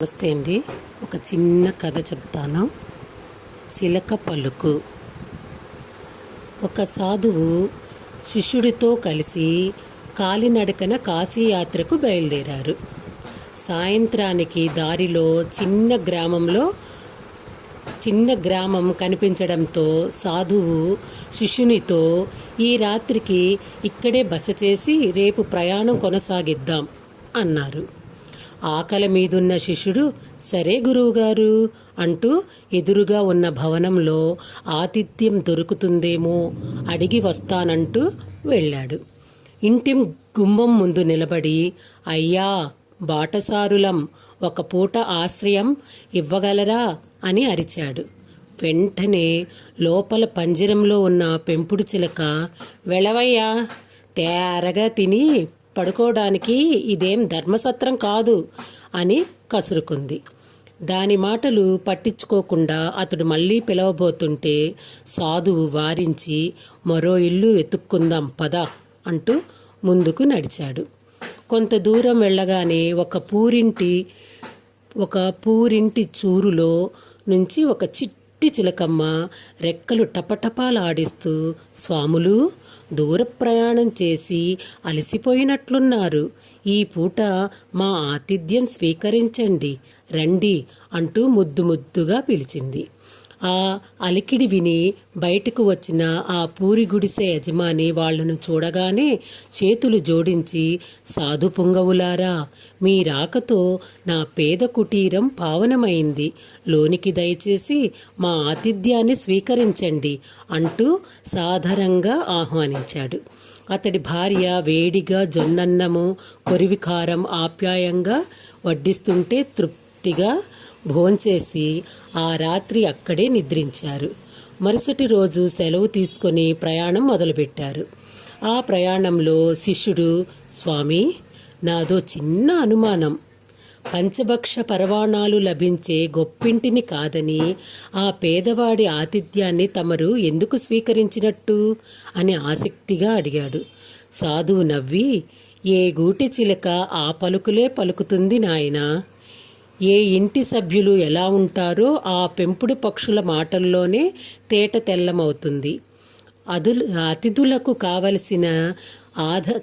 నమస్తే అండి. ఒక చిన్న కథ చెప్తాను. చిలక పలుకు. ఒక సాధువు శిష్యుడితో కలిసి కాలినడకన కాశీయాత్రకు బయలుదేరారు. సాయంత్రానికి దారిలో చిన్న గ్రామం కనిపించడంతో సాధువు శిష్యునితో, ఈ రాత్రికి ఇక్కడే బస చేసి రేపు ప్రయాణం కొనసాగిద్దాం అన్నారు. ఆకలి మీదున్న శిష్యుడు, సరే గురువుగారు అంటూ ఎదురుగా ఉన్న భవనంలో ఆతిథ్యం దొరుకుతుందేమో అడిగి వస్తానంటూ వెళ్ళాడు. ఇంటి గుమ్మం ముందు నిలబడి, అయ్యా బాటసారులం, ఒక పూట ఆశ్రయం ఇవ్వగలరా అని అరిచాడు. వెంటనే లోపల పంజరంలో ఉన్న పెంపుడు చిలక, వెళ్ళవయ్యా, తేరగా తిని పడుకోవడానికి ఇదేం ధర్మసత్రం కాదు అని కసురుకుంది. దాని మాటలు పట్టించుకోకుండా అతడు మళ్ళీ పిలవబోతుంటే సాధువు వారించి, మరో ఇల్లు వెతుక్కుందాం పద అంటూ ముందుకు నడిచాడు. కొంత దూరం వెళ్ళగానే ఒక పూరింటి చూరులో నుంచి ఒక చిట్టి చిలకమ్మ రెక్కలు టపటపాలాడిస్తూ, స్వాములు, దూర ప్రయాణం చేసి అలసిపోయినట్లున్నారు, ఈ పూట మా ఆతిథ్యం స్వీకరించండి రండి అంటూ ముద్దుగా పిలిచింది. ఆ అలికిడి విని బయటకు వచ్చిన ఆ పూరి గుడిసె యజమాని వాళ్లను చూడగానే చేతులు జోడించి, సాధు పుంగవులారా, మీ రాకతో నా పేద కుటీరం పావనమైంది, లోనికి దయచేసి మా ఆతిథ్యాన్ని స్వీకరించండి అంటూ సాదరంగా ఆహ్వానించాడు. అతడి భార్య వేడిగా జొన్నన్నము, కొరివికారం ఆప్యాయంగా వడ్డిస్తుంటే తృప్తిగా భోంచేసి ఆ రాత్రి అక్కడే నిద్రించారు. మరుసటి రోజు సెలవు తీసుకొని ప్రయాణం మొదలుపెట్టారు. ఆ ప్రయాణంలో శిష్యుడు, స్వామి, నాదో చిన్న అనుమానం, పంచభక్ష పరవాణాలు లభించే గొప్పింటిని కాదని ఆ పేదవాడి ఆతిథ్యాన్ని తమరు ఎందుకు స్వీకరించినట్టు అని ఆసక్తిగా అడిగాడు. సాధువు నవ్వి, ఏ గూటి చిలక ఆ పలుకులే పలుకుతుంది నాయనా, ఏ ఇంటి సభ్యులు ఎలా ఉంటారో ఆ పెంపుడు పక్షుల మాటల్లోనే తేట తెల్లమవుతుంది. అతిథులకు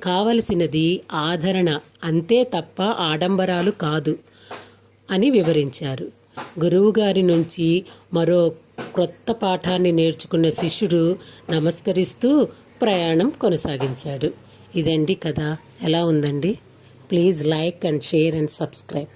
కావలసినది ఆదరణ అంతే తప్ప ఆడంబరాలు కాదు అని వివరించారు. గురువుగారి నుంచి మరో క్రొత్త పాఠాన్ని నేర్చుకున్న శిష్యుడు నమస్కరిస్తూ ప్రయాణం కొనసాగించాడు. ఇదండి కథ. ఎలా ఉందండి? Please like and share and subscribe.